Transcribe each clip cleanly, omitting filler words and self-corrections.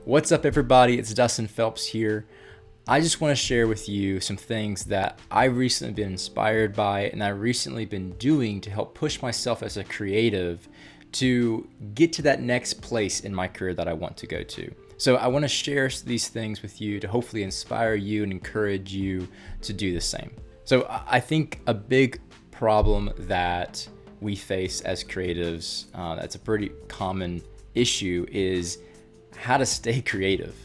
What's up, everybody? It's Dustin Phelps here. I just want to share with you some things that I've recently been inspired by and I've recently been doing to help push myself as a creative to get to that next place in my career that I want to go to. So I want to share these things with you to hopefully inspire you and encourage you to do the same. So I think a big problem that we face as creatives, that's a pretty common issue, is how to stay creative.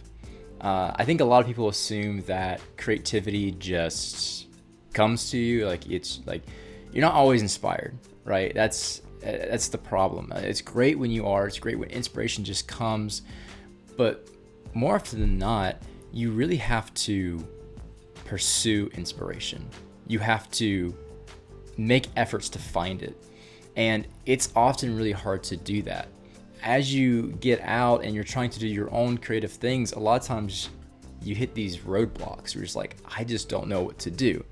I think a lot of people assume that creativity just comes to you, like it's like you're not always inspired, right? That's the problem. It's great when you are, it's great when inspiration just comes, but more often than not, you really have to pursue inspiration. You have to make efforts to find it, and it's often really hard to do that. As you get out and you're trying to do your own creative things, a lot of times you hit these roadblocks. You're just like, I just don't know what to do.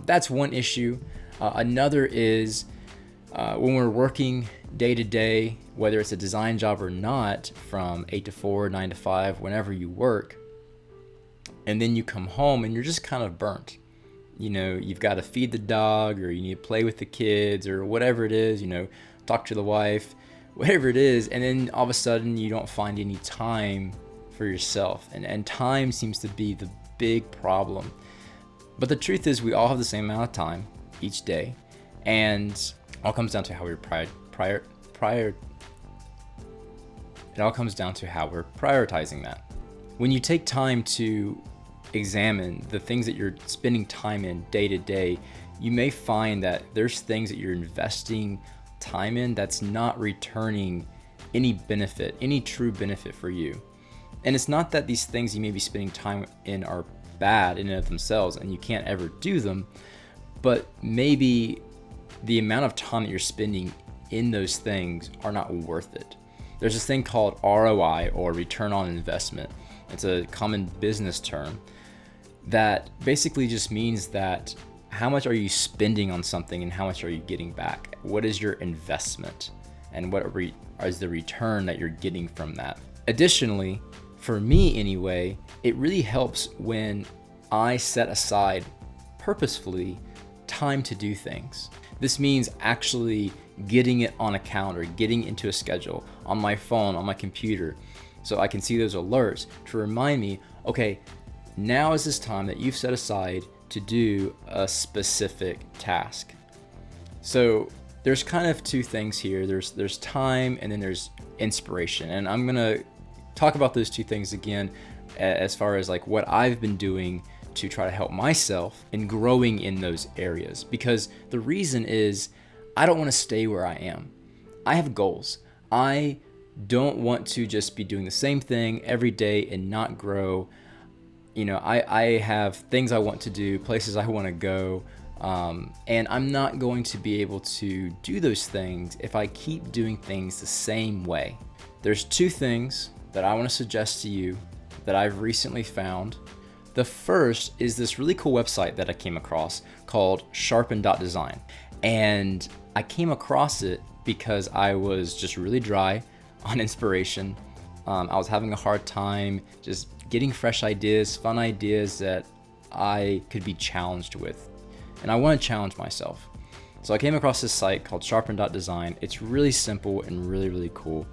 That's one issue. Another is when we're working day to day, whether it's a design job or not, from 8 to 4, 9 to 5, whenever you work, and then you come home and you're just kind of burnt. You know, you've got to feed the dog, or you need to play with the kids, or whatever it is, you know, talk to the wife, whatever it is, and then all of a sudden you don't find any time for yourself, and time seems to be the big problem. But the truth is, we all have the same amount of time each day, and it all comes down to how we're prioritizing that. When you take time to examine the things that you're spending time in day to day, you may find that there's things that you're investing time in that's not returning any benefit, any true benefit for you. And it's not that these things you may be spending time in are bad in and of themselves and you can't ever do them, but maybe the amount of time that you're spending in those things are not worth it. There's this thing called ROI, or return on investment. It's a common business term that basically just means that how much are you spending on something and how much are you getting back? What is your investment, and what is the return that you're getting from that? Additionally, for me anyway, it really helps when I set aside purposefully time to do things. This means actually getting it on a calendar, getting into a schedule on my phone, on my computer, so I can see those alerts to remind me, okay, now is this time that you've set aside to do a specific task. So there's kind of two things here. There's time, and then there's inspiration. And I'm gonna talk about those two things again as far as like what I've been doing to try to help myself in growing in those areas. Because the reason is, I don't want to stay where I am. I have goals. I don't want to just be doing the same thing every day and not grow. You know, I have things I want to do, places I want to go, and I'm not going to be able to do those things if I keep doing things the same way. There's two things that I want to suggest to you that I've recently found. The first is this really cool website that I came across called sharpen.design. And I came across it because I was just really dry on inspiration. I was having a hard time just getting fresh ideas, fun ideas that I could be challenged with. And I want to challenge myself. So I came across this site called sharpen.design. It's really simple and really, really cool.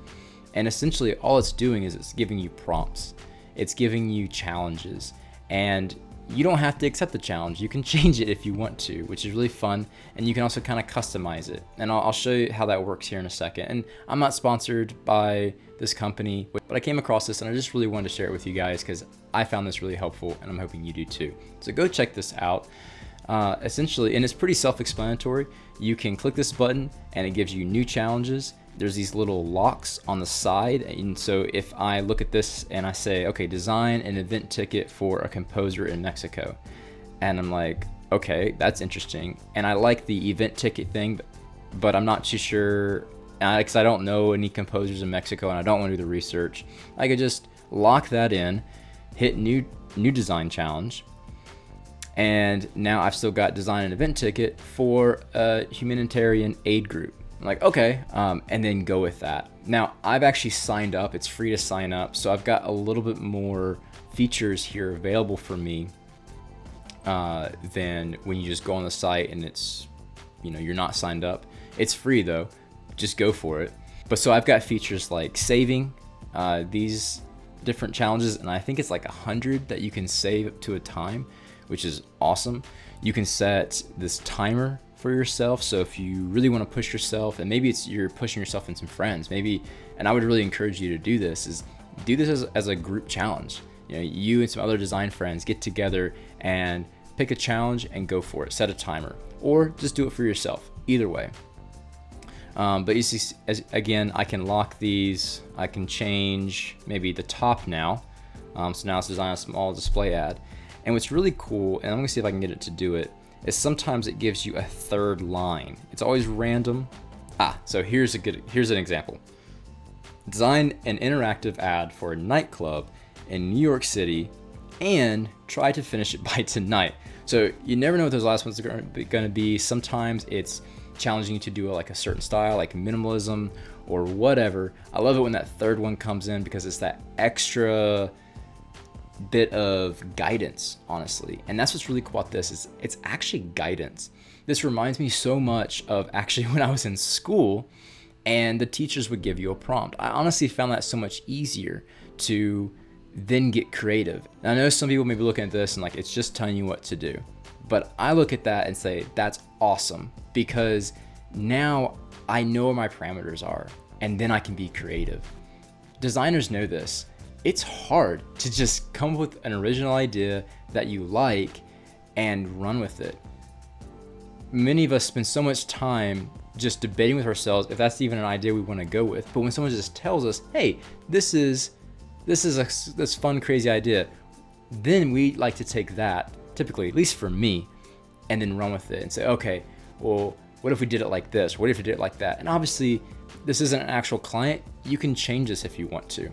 And essentially all it's doing is it's giving you prompts. It's giving you challenges. And you don't have to accept the challenge. You can change it if you want to, which is really fun. And you can also kind of customize it. And I'll show you how that works here in a second. And I'm not sponsored by this company, but I came across this and I just really wanted to share it with you guys because I found this really helpful, and I'm hoping you do too. So go check this out. Essentially, and it's pretty self-explanatory. You can click this button and it gives you new challenges. There's these little locks on the side, and so if I look at this and I say, okay, design an event ticket for a composer in Mexico, and I'm like, okay, that's interesting, and I like the event ticket thing, but I'm not too sure, because I don't know any composers in Mexico and I don't want to do the research. I could just lock that in, hit new design challenge, and now I've still got design an event ticket for a humanitarian aid group. I'm like, okay, and then go with that. Now, I've actually signed up. It's free to sign up. So I've got a little bit more features here available for me than when you just go on the site and it's, you're not signed up. It's free though. Just go for it. But so I've got features like saving these different challenges, and I think it's like 100 that you can save up to a time, which is awesome. You can set this timer for yourself. So if you really want to push yourself, and maybe you're pushing yourself and some friends, and I would really encourage you to do this as a group challenge. You and some other design friends get together and pick a challenge and go for it. Set a timer, or just do it for yourself. Either way. But you see, again, I can lock these. I can change maybe the top now. So now it's designed a small display ad. And what's really cool, and I'm gonna see if I can get it to do it, is sometimes it gives you a third line. It's always random. So here's an example. Design an interactive ad for a nightclub in New York City and try to finish it by tonight. So you never know what those last ones are going to be. Sometimes it's challenging you to do like a certain style, like minimalism or whatever. I love it when that third one comes in because it's that extra bit of guidance, honestly. And that's what's really cool about this, is it's actually guidance. This reminds me so much of actually when I was in school and the teachers would give you a prompt. I honestly found that so much easier to then get creative. And I know some people may be looking at this and like, it's just telling you what to do. But I look at that and say, that's awesome, because now I know where my parameters are and then I can be creative. Designers know this. It's hard to just come up with an original idea that you like and run with it. Many of us spend so much time just debating with ourselves if that's even an idea we want to go with. But when someone just tells us, hey, this is this fun, crazy idea, then we like to take that, typically, at least for me, and then run with it and say, okay, well, what if we did it like this? What if we did it like that? And obviously, this isn't an actual client. You can change this if you want to.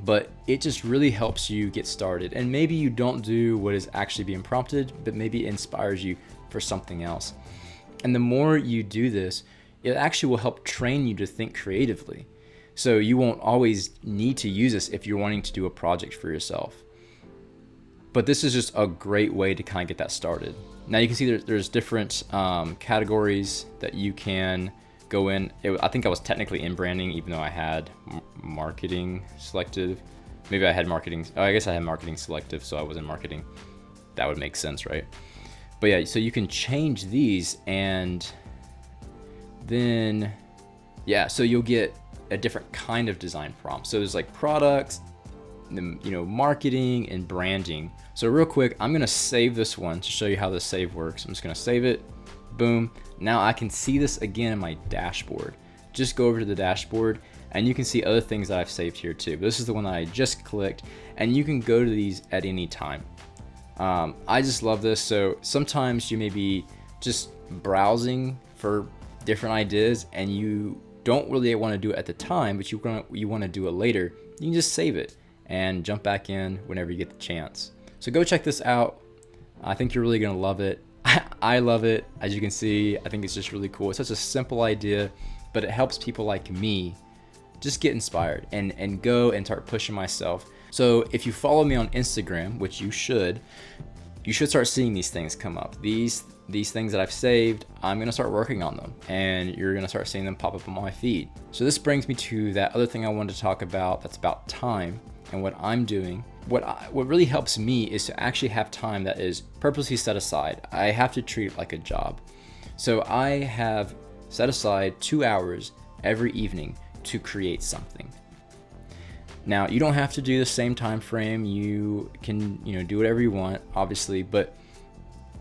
But it just really helps you get started. And maybe you don't do what is actually being prompted, but maybe it inspires you for something else. And the more you do this, it actually will help train you to think creatively. So you won't always need to use this if you're wanting to do a project for yourself. But this is just a great way to kind of get that started. Now you can see there's different categories that you can go in. I think I was technically in branding, even though I had marketing selective. Maybe I had marketing. Oh, I guess I had marketing selective, so I was in marketing. That would make sense, right? But yeah, so you can change these, and then, yeah, so you'll get a different kind of design prompt. So there's like products, marketing and branding. So real quick, I'm gonna save this one to show you how the save works. I'm just gonna save it, boom. Now I can see this again in my dashboard. Just go over to the dashboard and you can see other things that I've saved here too. But this is the one that I just clicked, and you can go to these at any time. I just love this. So sometimes you may be just browsing for different ideas and you don't really want to do it at the time, but you want to do it later. You can just save it and jump back in whenever you get the chance. So go check this out. I think you're really going to love it. I love it. As you can see, I think it's just really cool. It's such a simple idea, but it helps people like me just get inspired and go and start pushing myself. So if you follow me on Instagram, which you should start seeing these things come up. These things that I've saved, I'm gonna start working on them, and you're gonna start seeing them pop up on my feed. So this brings me to that other thing I wanted to talk about, that's about time and what I'm doing. What really helps me is to actually have time that is purposely set aside. I have to treat it like a job. So I have set aside 2 hours every evening to create something. Now, you don't have to do the same time frame. You can, do whatever you want, obviously, but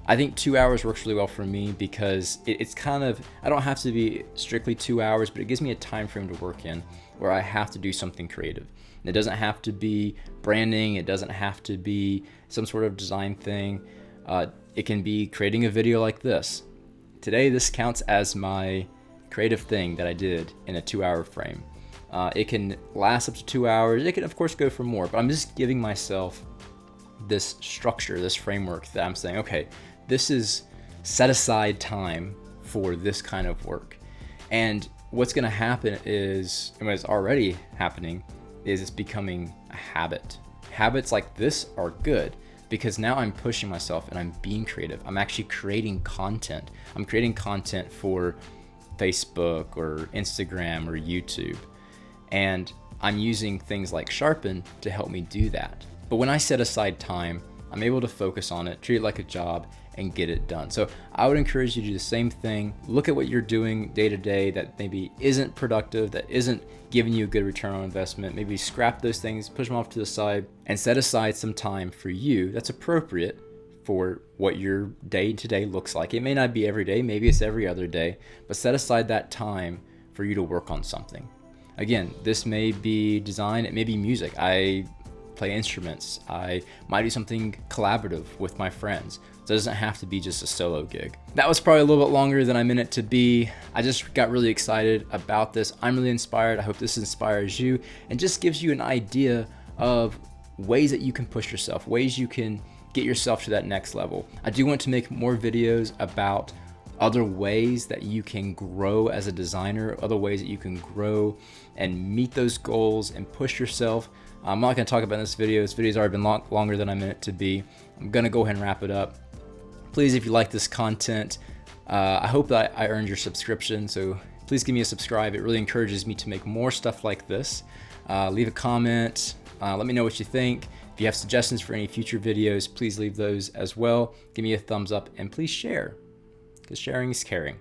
I think 2 hours works really well for me because it's kind of, I don't have to be strictly 2 hours, but it gives me a time frame to work in where I have to do something creative. And it doesn't have to be branding. It doesn't have to be some sort of design thing. It can be creating a video like this. Today, this counts as my creative thing that I did in a 2 hour frame. It can last up to 2 hours. It can, of course, go for more, but I'm just giving myself this structure, this framework that I'm saying, okay, this is set aside time for this kind of work. And what's going to happen is, and what's already happening, is it's becoming a habit. Habits like this are good because now I'm pushing myself and I'm being creative. I'm actually creating content. I'm creating content for Facebook or Instagram or YouTube. And I'm using things like Sharpen to help me do that. But when I set aside time, I'm able to focus on it, treat it like a job, and get it done. So I would encourage you to do the same thing. Look at what you're doing day to day that maybe isn't productive, that isn't giving you a good return on investment. Maybe scrap those things, push them off to the side, and set aside some time for you that's appropriate for what your day to day looks like. It may not be every day, maybe it's every other day, but set aside that time for you to work on something. Again, this may be design, it may be music. I play instruments. I might do something collaborative with my friends. So it doesn't have to be just a solo gig. That was probably a little bit longer than I meant it to be. I just got really excited about this. I'm really inspired. I hope this inspires you and just gives you an idea of ways that you can push yourself, ways you can get yourself to that next level. I do want to make more videos about other ways that you can grow as a designer, other ways that you can grow and meet those goals and push yourself. I'm not going to talk about this video. This video's already been longer than I meant it to be. I'm going to go ahead and wrap it up. Please, if you like this content, I hope that I earned your subscription. So please give me a subscribe. It really encourages me to make more stuff like this. Leave a comment. Let me know what you think. If you have suggestions for any future videos, please leave those as well. Give me a thumbs up and please share, because sharing is caring.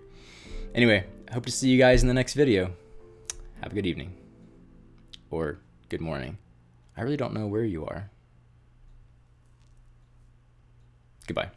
Anyway, I hope to see you guys in the next video. Have a good evening or good morning. I really don't know where you are. Goodbye.